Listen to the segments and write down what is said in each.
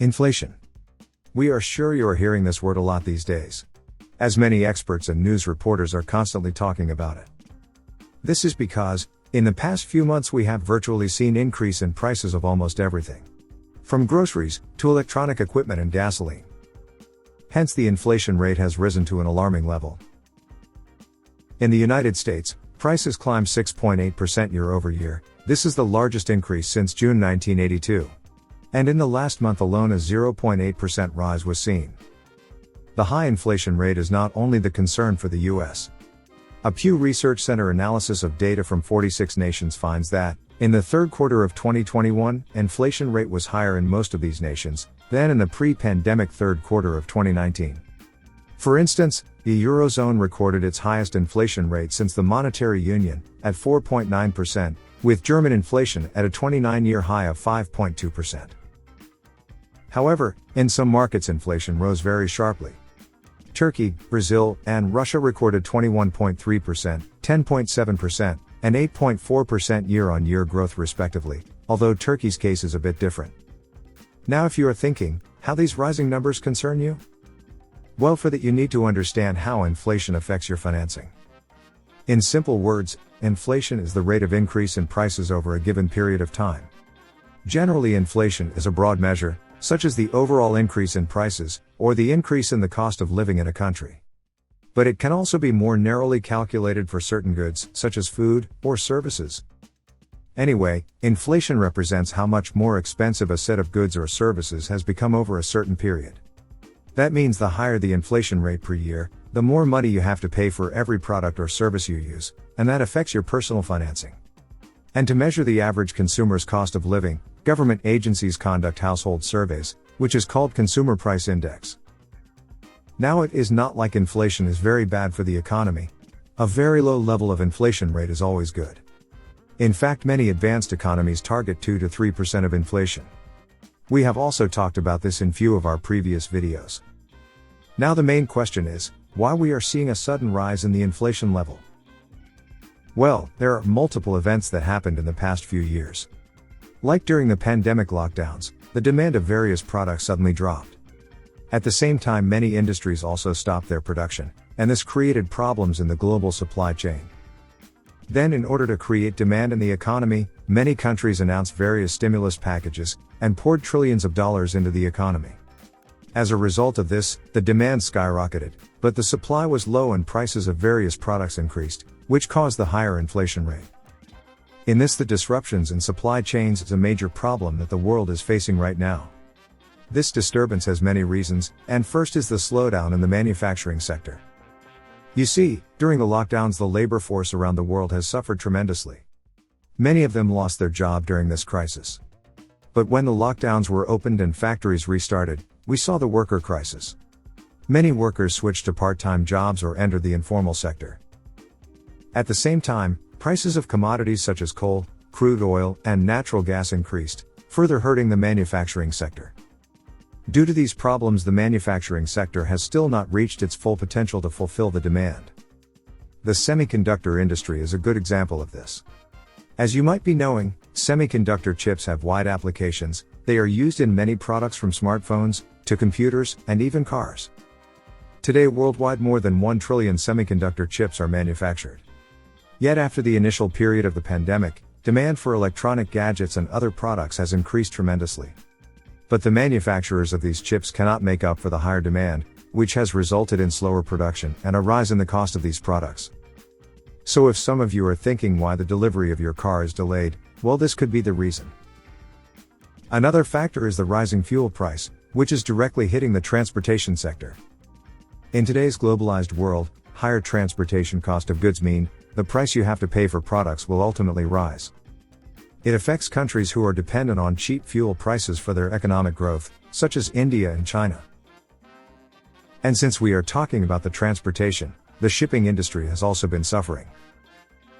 Inflation. We are sure you are hearing this word a lot these days, as many experts and news reporters are constantly talking about it. This is because, in the past few months we have virtually seen increase in prices of almost everything, from groceries to electronic equipment and gasoline. Hence the inflation rate has risen to an alarming level. In the United States, prices climbed 6.8% year over year. This is the largest increase since June 1982. And in the last month alone a 0.8% rise was seen. The high inflation rate is not only the concern for the US. A Pew Research Center analysis of data from 46 nations finds that, in the third quarter of 2021, inflation rate was higher in most of these nations than in the pre-pandemic third quarter of 2019. For instance, the Eurozone recorded its highest inflation rate since the Monetary Union, at 4.9%, with German inflation at a 29-year high of 5.2%. However, in some markets inflation rose very sharply. Turkey, Brazil, and Russia recorded 21.3%, 10.7%, and 8.4% year-on-year growth respectively, although Turkey's case is a bit different. Now if you are thinking, how these rising numbers concern you? Well, for that you need to understand how inflation affects your financing. In simple words, inflation is the rate of increase in prices over a given period of time. Generally, inflation is a broad measure, such as the overall increase in prices, or the increase in the cost of living in a country. But it can also be more narrowly calculated for certain goods, such as food, or services. Anyway, inflation represents how much more expensive a set of goods or services has become over a certain period. That means the higher the inflation rate per year, the more money you have to pay for every product or service you use, and that affects your personal financing. And to measure the average consumer's cost of living, government agencies conduct household surveys, which is called Consumer Price Index. Now it is not like inflation is very bad for the economy. A very low level of inflation rate is always good. In fact, many advanced economies target 2 to 3% of inflation. We have also talked about this in few of our previous videos. Now the main question is, why we are seeing a sudden rise in the inflation level? Well, there are multiple events that happened in the past few years. Like during the pandemic lockdowns, the demand of various products suddenly dropped. At the same time, many industries also stopped their production, and this created problems in the global supply chain. Then, in order to create demand in the economy, many countries announced various stimulus packages, and poured trillions of dollars into the economy. As a result of this, the demand skyrocketed, but the supply was low and prices of various products increased, which caused the higher inflation rate. In this, the disruptions in supply chains is a major problem that the world is facing right now. This disturbance has many reasons, and first is the slowdown in the manufacturing sector. You see, during the lockdowns the labor force around the world has suffered tremendously. Many of them lost their job during this crisis. But when the lockdowns were opened and factories restarted, we saw the worker crisis. Many workers switched to part-time jobs or entered the informal sector. At the same time, prices of commodities such as coal, crude oil, and natural gas increased, further hurting the manufacturing sector. Due to these problems, the manufacturing sector has still not reached its full potential to fulfill the demand. The semiconductor industry is a good example of this. As you might be knowing, semiconductor chips have wide applications. They are used in many products from smartphones, to computers, and even cars. Today worldwide more than 1 trillion semiconductor chips are manufactured. Yet after the initial period of the pandemic, demand for electronic gadgets and other products has increased tremendously. But the manufacturers of these chips cannot make up for the higher demand, which has resulted in slower production and a rise in the cost of these products. So if some of you are thinking why the delivery of your car is delayed, well, this could be the reason. Another factor is the rising fuel price, which is directly hitting the transportation sector. In today's globalized world, higher transportation cost of goods mean the price you have to pay for products will ultimately rise. It affects countries who are dependent on cheap fuel prices for their economic growth, such as India and China. And since we are talking about the transportation, the shipping industry has also been suffering.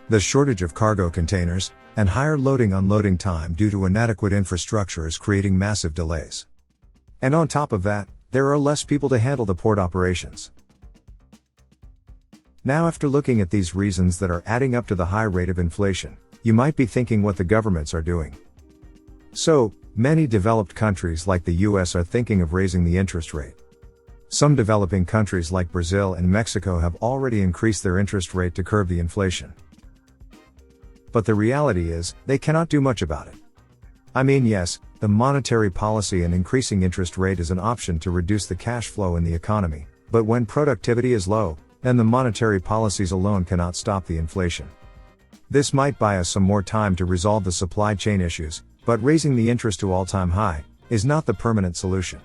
The shortage of cargo containers, and higher loading-unloading time due to inadequate infrastructure is creating massive delays. And on top of that, there are less people to handle the port operations. Now, after looking at these reasons that are adding up to the high rate of inflation, you might be thinking what the governments are doing. So, many developed countries like the US are thinking of raising the interest rate. Some developing countries like Brazil and Mexico have already increased their interest rate to curb the inflation. But the reality is, they cannot do much about it. I mean, yes, the monetary policy and increasing interest rate is an option to reduce the cash flow in the economy, but when productivity is low, then the monetary policies alone cannot stop the inflation. This might buy us some more time to resolve the supply chain issues, but raising the interest to all-time high is not the permanent solution.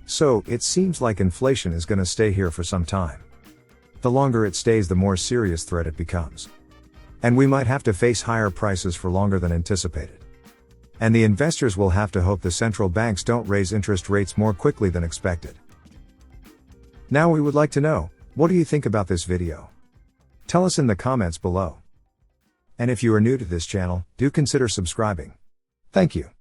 So, it seems like inflation is going to stay here for some time. The longer it stays, the more serious threat it becomes. And we might have to face higher prices for longer than anticipated. And the investors will have to hope the central banks don't raise interest rates more quickly than expected. Now we would like to know, what do you think about this video? Tell us in the comments below. And if you are new to this channel, do consider subscribing. Thank you.